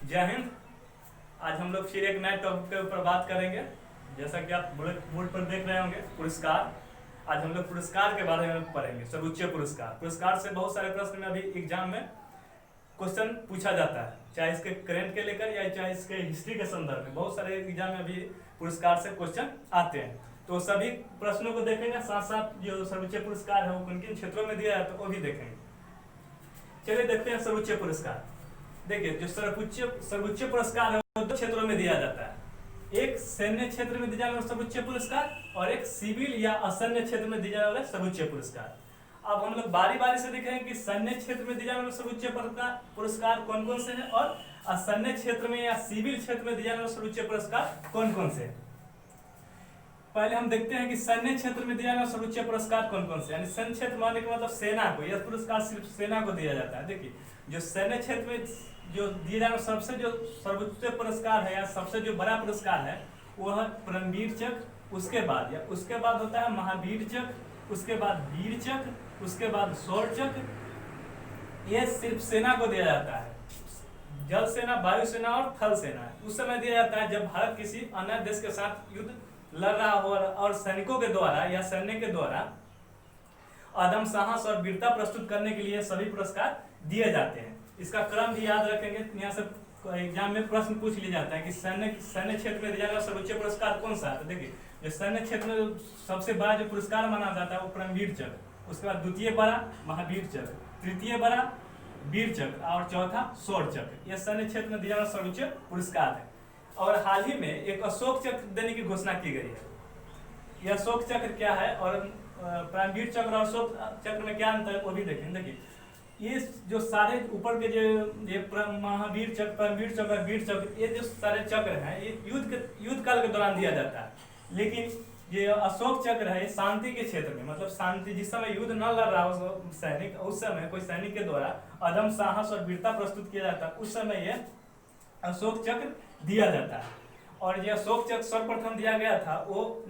जय हिंद। आज हम लोग फिर एक नए टॉपिक के ऊपर बात करेंगे। जैसा कि आप बोर्ड पर देख रहे होंगे, पुरस्कार। आज हम लोग पुरस्कार के बारे में पढ़ेंगे, सर्वोच्च पुरस्कार। पुरस्कार से बहुत सारे प्रश्न में अभी एग्जाम में क्वेश्चन पूछा जाता है, चाहे इसके करेंट के लेकर या चाहे इसके हिस्ट्री के संदर्भ में। बहुत सारे एग्जाम में अभी पुरस्कार से क्वेश्चन आते हैं, तो सभी प्रश्नों को देखेंगे। साथ साथ जो सर्वोच्च पुरस्कार है वो किन किन क्षेत्रों में दिया है तो वो भी देखेंगे। चलिए देखते हैं सर्वोच्च पुरस्कार। देखिए, जो सर्वोच्च पुरस्कार है वो 2 क्षेत्रों में दिया जाता है। एक सैन्य क्षेत्र में दिया जाने वाला सर्वोच्च पुरस्कार और एक सिविल या असैन्य क्षेत्र में दिया जाने वाला सर्वोच्च पुरस्कार। अब हम लोग बारी बारी से देखेंगे कि सैन्य क्षेत्र में दिया जाने वाला सर्वोच्च पुरस्कार कौन कौन से हैं और असैन्य क्षेत्र में या सिविल क्षेत्र में दिया जाने वाला सर्वोच्च पुरस्कार कौन कौन से हैं। पहले हम देखते हैं कि सैन्य क्षेत्र में दिया जाने वाला सर्वोच्च पुरस्कार कौन कौन से, यानी सैन्य क्षेत्र मानने का मतलब सेना को। यह पुरस्कार सिर्फ सेना को दिया जाता है। देखिए, जो सैन्य क्षेत्र में जो दिया जाने सबसे जो सर्वोच्च पुरस्कार है या सबसे जो बड़ा पुरस्कार है वह परमवीर चक्र, उसके बाद होता है महावीर चक्र, उसके बाद वीर चक्र, उसके बाद शौर्य चक्र। यह सिर्फ सेना को दिया जाता है। जल सेना, वायु सेना और थल सेना उस समय दिया जाता है जब भारत किसी अन्य देश के साथ युद्ध लड़ रहा हो और सैनिकों के द्वारा या सैन्य के द्वारा अदम साहस और वीरता प्रस्तुत करने के लिए सभी पुरस्कार दिए जाते हैं। इसका क्रम भी याद रखेंगे, यहाँ से एग्जाम में प्रश्न पूछ लिया जाता है कि सैन्य क्षेत्र में दिया जाने वाला सर्वोच्च पुरस्कार कौन सा है। तो देखिए, जो सैन्य क्षेत्र में सबसे बड़ा जो पुरस्कार माना जाता है वो परमवीर चक्र, उसके बाद द्वितीय बड़ा महावीर चक्र, तृतीय बड़ा वीर चक्र और चौथा शौर्य चक्र। यह सैन्य क्षेत्र में दिया जाने वाला सर्वोच्च पुरस्कार है। और हाल ही में एक अशोक चक्र देने की घोषणा की गई है। यह अशोक चक्र क्या है और परमवीर चक्र और अशोक चक्र में क्या अंतर है वो भी देखें। देखिए, ये जो सारे ऊपर के जो ये महावीर चक्र, परमवीर चक्र, वीर चक्र, ये जो सारे चक्र हैं ये युद्ध काल के दौरान दिया जाता है। लेकिन ये अशोक चक्र है शांति के क्षेत्र में, मतलब शांति, जिस समय युद्ध न लड़ रहा हो सैनिक, उस समय कोई सैनिक के द्वारा अदम साहस और वीरता प्रस्तुत किया जाता है, उस समय ये अशोक चक्र दिया जाता है। और ये अशोक चक्र सर्वप्रथम दिया गया था वो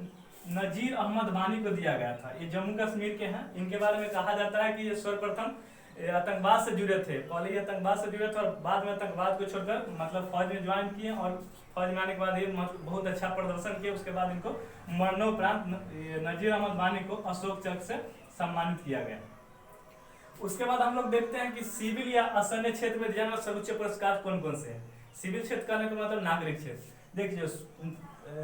नजीर अहमद वानी को दिया गया था। ये जम्मू कश्मीर के हैं। इनके बारे में कहा जाता है कि ये सर्वप्रथम आतंकवाद से जुड़े थे। पहले ये आतंकवाद से जुड़े थे और बाद में आतंकवाद को छोड़कर मतलब फौज में ज्वाइन किए और फौज में आने के बाद ये बहुत अच्छा प्रदर्शन किए। उसके बाद इनको मरणोपरांत नजीर अहमद वानी को अशोक चक्र से सम्मानित किया गया। उसके बाद हम लोग देखते हैं कि सिविल या असैन्य क्षेत्र में दिया जाने वाला सर्वोच्च पुरस्कार कौन कौन से हैं। सिविल क्षेत्र कहने का मतलब नागरिक क्षेत्र। देखिए,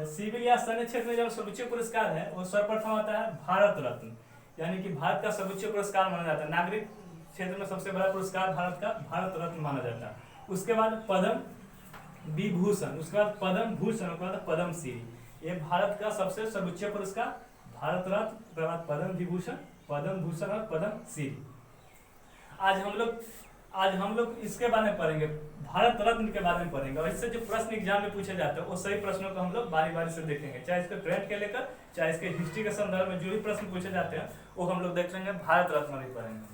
सिविल या सैन्य क्षेत्र में जो सर्वोच्च पुरस्कार है वो सर्वप्रथम आता है भारत रत्न, यानी कि भारत का सर्वोच्च पुरस्कार माना जाता है। नागरिक क्षेत्र में सबसे बड़ा पुरस्कार भारत का भारत रत्न माना जाता है। उसके बाद पद्म विभूषण, उसके बाद पद्म भूषण, उसके बाद पद्म श्री। ये भारत का सबसे सर्वोच्च पुरस्कार भारत रत्न, उसके बाद पद्म विभूषण, पद्म भूषण और पद्म श्री। आज हम लोग इसके बारे में पढ़ेंगे, भारत रत्न के बारे में पढ़ेंगे। और इससे जो प्रश्न एग्जाम में पूछे जाते हैं वो सही प्रश्नों को हम लोग बारी बारी से देखेंगे, चाहे इसके करेंट के लेकर चाहे इसके हिस्ट्री के संदर्भ में जो भी प्रश्न पूछे जाते हैं वो हम लोग देख लेंगे। भारत रत्न भी पढ़ेंगे।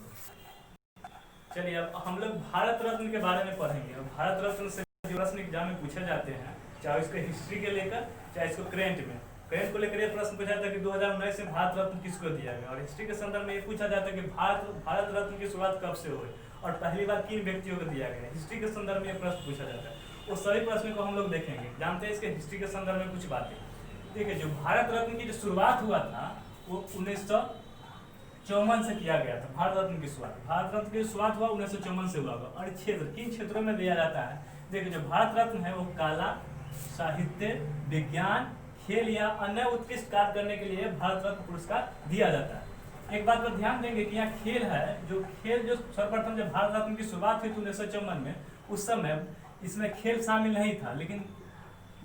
चलिए, अब हम लोग भारत रत्न के बारे में पढ़ेंगे। और भारत रत्न से जो प्रश्न एग्जाम में पूछे जाते हैं, चाहे इसके हिस्ट्री के लेकर चाहे इसको करेंट में, करेंट को लेकर यह प्रश्न पूछा जाता है कि 2019 में भारत रत्न किसको दिया गया। और हिस्ट्री के संदर्भ में ये पूछा जाता है कि भारत रत्न की शुरुआत कब से हुई और पहली बार किन व्यक्तियों को दिया गया। हिस्ट्री के संदर्भ में ये प्रश्न पूछा जाता है। वो सभी प्रश्नों को हम लोग देखेंगे। जानते हैं इसके हिस्ट्री के संदर्भ में कुछ बातें। देखिए, जो भारत रत्न की जो शुरुआत हुआ था वो 1954 से किया गया था। भारत रत्न की शुरुआत हुआ 1954 से हुआ। और क्षेत्र किन क्षेत्रों में दिया जाता है। देखिए, जो भारत रत्न है वो कला, साहित्य, विज्ञान, खेल या अन्य उत्कृष्ट कार्य करने के लिए भारत रत्न पुरस्कार दिया जाता है। एक बात पर ध्यान देंगे कि यहाँ खेल है, जो सर्वप्रथम जब भारत रत्न की शुरुआत हुई 1954 में, उस समय इसमें खेल शामिल नहीं था। लेकिन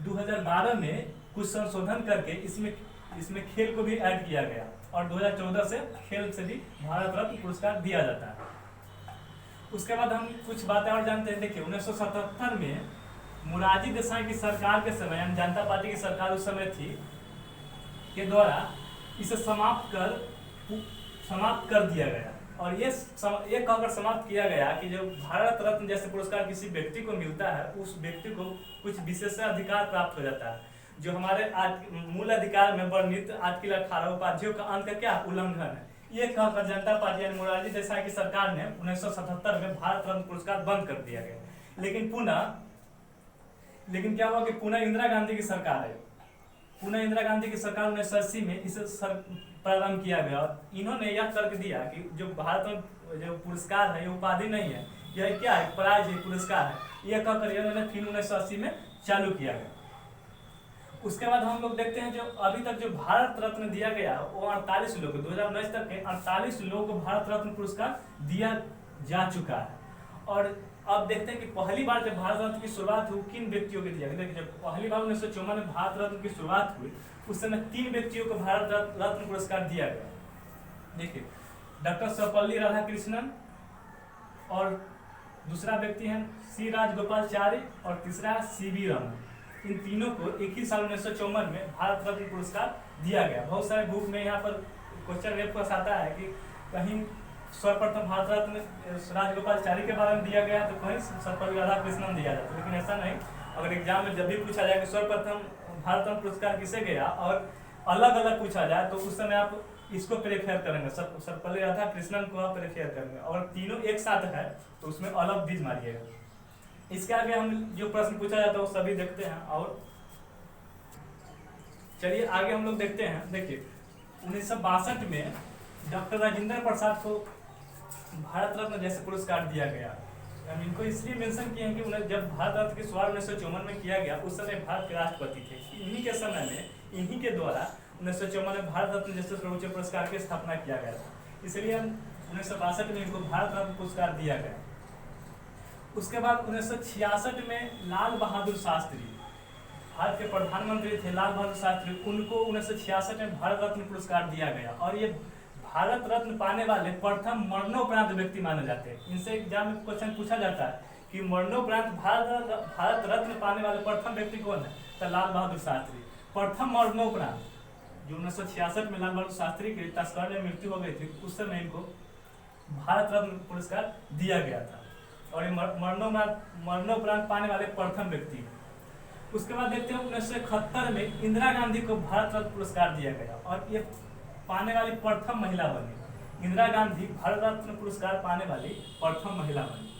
2012 में कुछ संशोधन करके इसमें खेल को भी ऐड किया गया और 2014 से खेल से भी भारत रत्न पुरस्कार दिया जाता है। उसके बाद हम कुछ बातें और जानते हैं। देखिए, 1977 में मोरारजी देसाई की सरकार के समय, यानी जनता पार्टी की सरकार उस समय थी, के द्वारा इसे समाप्त कर दिया गया। और ये कहकर समाप्त किया गया कि जो भारत रत्न जैसे पुरस्कार किसी व्यक्ति को मिलता है उस व्यक्ति को कुछ विशेषाधिकार प्राप्त हो जाता है, जो हमारे मूल अधिकार में वर्णित आर्टिकल 18 उपाधियों का अंत का क्या उल्लंघन है। ये कहकर जनता पार्टी यानी मोरारजी देसाई की सरकार ने 1977 में भारत रत्न पुरस्कार बंद कर दिया गया। लेकिन पुनः लेकिन क्या हुआ कि पुनः इंदिरा गांधी की सरकार है, पुनः इंदिरा गांधी की सरकार 1980 में इसे प्रारंभ किया गया। और इन्होंने यह तर्क दिया कि जो भारत में जो पुरस्कार है ये उपाधि नहीं है, यह क्या है, प्राइज है, पुरस्कार है, यह कहकर इन्होंने फिर 1980 में चालू किया गया। उसके बाद हम लोग देखते हैं जो अभी तक जो भारत रत्न दिया गया वो 48 लोग, 2019 तक के 48 लोगों को भारत रत्न पुरस्कार दिया जा चुका है। और अब देखते हैं कि पहली बार जब भारत रत्न की शुरुआत हुई किन व्यक्तियों को दिया गया। देखिए जब पहली बार 1954 में भारत रत्न की शुरुआत हुई उस समय 3 व्यक्तियों को भारत रत्न पुरस्कार दिया गया। देखिए डॉक्टर सर्वपल्ली राधाकृष्णन, और दूसरा व्यक्ति है सी राजगोपालाचारी, और तीसरा सीवी रमन। इन तीनों को एक ही साल 1954 में भारत रत्न पुरस्कार दिया गया। बहुत सारे बुक में यहाँ पर क्वेश्चन वेब पर आता है कि कहीं सर्वप्रथम भारत रत्न राजगोपालाचारी के बारे में दिया गया तो कहीं सर्वपल्ली राधाकृष्णन दिया जाता है, लेकिन ऐसा नहीं। अगर एग्जाम में जब भी पूछा जाए कि सर्वप्रथम भारत रत्न पुरस्कार किसे गया और अलग अलग पूछा जाए तो उस समय आप इसको प्रेफर करेंगे, सर्वपल्ली राधाकृष्णन को आप प्रेफर करेंगे। और तीनों एक साथ है तो उसमें अलग बीज मारिएगा। इसके आगे हम जो प्रश्न पूछा जाता है वो सभी देखते हैं। और चलिए आगे हम लोग देखते हैं। देखिए 1962 में डॉक्टर राजेंद्र प्रसाद को भारत रत्न जैसे पुरस्कार दिया गया। हम इनको इसलिए मेंशन किए हैं कि उन्हें जब भारत रत्न की शुरुआत 1954 में किया गया उस समय भारत के राष्ट्रपति थे। इन्हीं के समय में इन्हीं के द्वारा 1954 में भारत रत्न जैसे सर्वोच्च पुरस्कार की स्थापना किया गया था, इसलिए 1962 में इनको भारत रत्न पुरस्कार दिया गया। उसके बाद 1966 में लाल बहादुर शास्त्री, भारत के प्रधानमंत्री थे लाल बहादुर शास्त्री, उनको 1966 में भारत रत्न पुरस्कार दिया गया। और ये भारत रत्न पाने वाले प्रथम मरणोपरांत व्यक्ति माने जाते हैं। इनसे एग्जाम में क्वेश्चन पूछा जाता है कि मरणोपरांत भारत रत्न पाने वाले प्रथम व्यक्ति कौन है, तो लाल बहादुर शास्त्री। प्रथम मरणोपरांत जो 1966 में लाल बहादुर शास्त्री की तस्कर में मृत्यु हो गई थी उस समय इनको भारत रत्न पुरस्कार दिया गया था। और ये मरणोपरांत पाने वाले प्रथम व्यक्ति। उसके बाद देखते हैं 1971 में इंदिरा गांधी को भारत रत्न पुरस्कार दिया गया और ये पाने वाली प्रथम महिला बनी। इंदिरा गांधी भारत रत्न पुरस्कार पाने वाली प्रथम महिला बनी।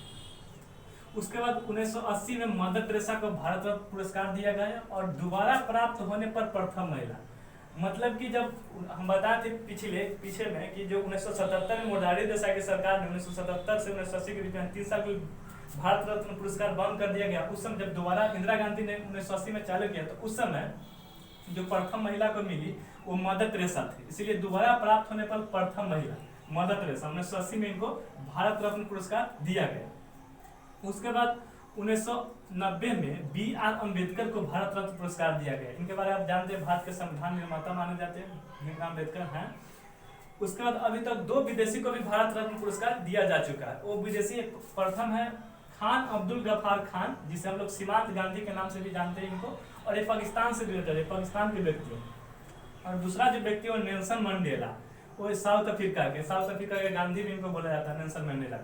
उसके बाद 1980 में मदर टेरेसा को भारत रत्न पुरस्कार दिया गया और दोबारा प्राप्त होने पर प्रथम महिला। मतलब कि जब हम बताए थे पीछे में कि जो 1977 में मोरारजी देसाई की सरकार ने 1977 से 1980 के बीच में 3 साल के भारत रत्न पुरस्कार बंद कर दिया गया। उस समय जब दोबारा इंदिरा गांधी ने 1980 में चालू किया तो उस समय जो प्रथम महिला को मिली वो मदर टेरेसा थी, इसलिए दोबारा प्राप्त होने पर प्रथम महिला मदर टेरेसा 1980 में इनको भारत रत्न पुरस्कार दिया गया। उसके बाद 1990 में B.R. अम्बेडकर को भारत रत्न पुरस्कार दिया गया। इनके बारे में आप जानते हैं, भारत के संविधान निर्माता माने जाते हैं, भीमराव अम्बेडकर हैं। उसके बाद अभी तक 2 विदेशी को भी भारत रत्न पुरस्कार दिया जा चुका है। वो विदेशी प्रथम है खान अब्दुल गफ्फार खान, जिसे हम लोग सीमांत गांधी के नाम से भी जानते हैं इनको, और ये पाकिस्तान से रिलेटेड है, पाकिस्तान के व्यक्ति। और दूसरा जो व्यक्ति है नेल्सन मंडेला, वो साउथ अफ्रीका के गांधी भी इनको बोला जाता है, नेल्सन मंडेला।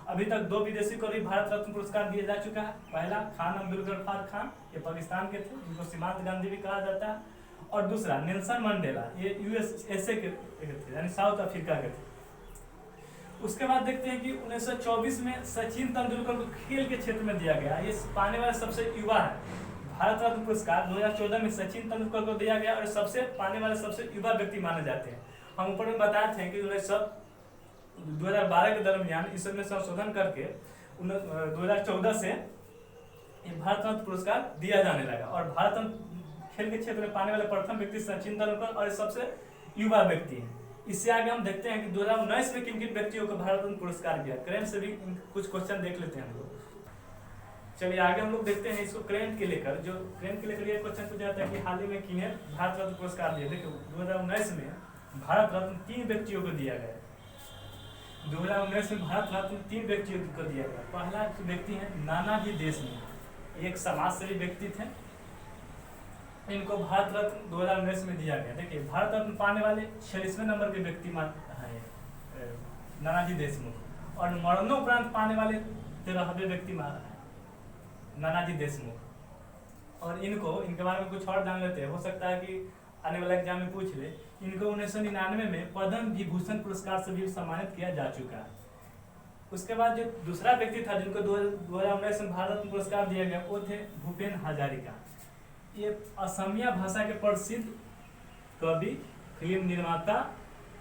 अभी तक 2 विदेशी को भी भारत रत्न पुरस्कार दिया जा चुका है। पहला खान अब्दुल गफ्फार खान, ये पाकिस्तान के थे, इनको सीमांत गांधी भी कहा जाता है। और दूसरा नेल्सन मंडेला, ये USA के थे, यानी साउथ अफ्रीका के थे। उसके बाद देखते हैं कि 1924 में सचिन तेंदुलकर को खेल के क्षेत्र में दिया गया। ये पाने वाले सबसे युवा है। भारत रत्न पुरस्कार 2014 में सचिन तेंदुलकर को दिया गया और सबसे पाने वाले सबसे युवा व्यक्ति माने जाते हैं। हम ऊपर में बताए थे कि 2012 के दरमियान इसमें संशोधन करके 2014 से ये भारत रत्न पुरस्कार दिया जाने लगा। और भारत रत्न खेल के क्षेत्र में पाने वाले प्रथम व्यक्ति सचिन तेंदुलकर और सबसे युवा व्यक्ति हैं। इससे आगे हम देखते हैं कि 2019 में किन किन व्यक्तियों को भारत रत्न पुरस्कार दिया। करंट से भी कुछ क्वेश्चन देख लेते हैं हम लोग। चलिए आगे हम लोग देखते हैं इसको करंट के लेकर। जो करंट के लेकर ये क्वेश्चन पूछा जाता है कि हाल ही में किन्हें भारत रत्न पुरस्कार दिया। देखिए 2019 में भारत रत्न 3 व्यक्तियों को दिया गया। 2019 में भारत रत्न 3 व्यक्तियों को दिया गया। पहला व्यक्ति है नानाजी देशमुख, एक समाजसेवी व्यक्ति थे, इनको भारत रत्न 2019 में दिया गया। देखिए भारत रत्न पाने वाले 46वें नंबर के व्यक्ति है नानाजी देशमुख, और मरणोपरांत पाने वाले 13वें व्यक्ति है नानाजी देशमुख। और इनके बारे में कुछ और जान लेते हैं, हो सकता है कि आने वाला एग्जाम में पूछ ले। इनको 1999 में पद्म विभूषण पुरस्कार से भी सम्मानित किया जा चुका है। उसके बाद जो दूसरा व्यक्ति था जिनको 2019 में भारत रत्न पुरस्कार दिया गया वो थे भूपेन हजारिका। ये असमिया भाषा के प्रसिद्ध कवि, फिल्म निर्माता,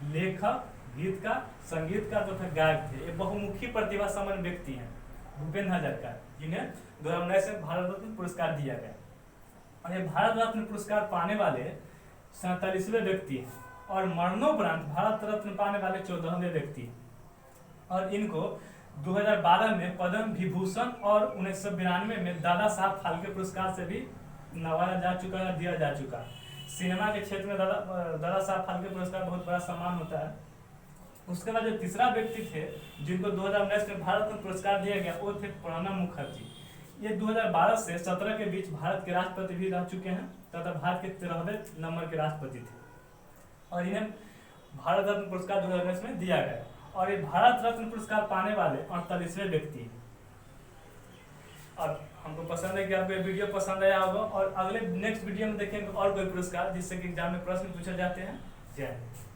लेखक, गीतकार, संगीतकार तथा गायक थे। ये बहुमुखी प्रतिभा संपन्न व्यक्ति हैं भूपेन हजारिका, जिन्हें 2019 में भारत रत्न पुरस्कार दिया गया। और ये भारत रत्न पुरस्कार पाने वाले 47वें व्यक्ति हैं और मरणोपरांत भारत रत्न पाने वाले 14वें व्यक्ति हैं। और इनको 2012 में पद्म विभूषण और 1992 में दादा साहब फाल्के पुरस्कार से भी नवाजा जा चुका है, दिया जा चुका है। सिनेमा के क्षेत्र में दादा साहब फाल्के पुरस्कार बहुत बड़ा सम्मान होता है। उसके बाद जो तीसरा व्यक्ति थे जिनको 2019 में भारत रत्न पुरस्कार दिया गया वो थे प्रणब मुखर्जी। ये 2012 से 17 के बीच भारत के राष्ट्रपति भी रह चुके हैं तथा भारत के 13वें नंबर के राष्ट्रपति थे और इन्हें भारत रत्न पुरस्कार 2019 में दिया गया। और ये भारत रत्न पुरस्कार पाने वाले 48वें व्यक्ति हैं। और हमको पसंद है कि आपको ये वीडियो पसंद आया होगा और अगले नेक्स्ट वीडियो में देखेंगे और कोई पुरस्कार जिससे कि एग्जाम में प्रश्न पूछे जाते हैं। जय हिंद।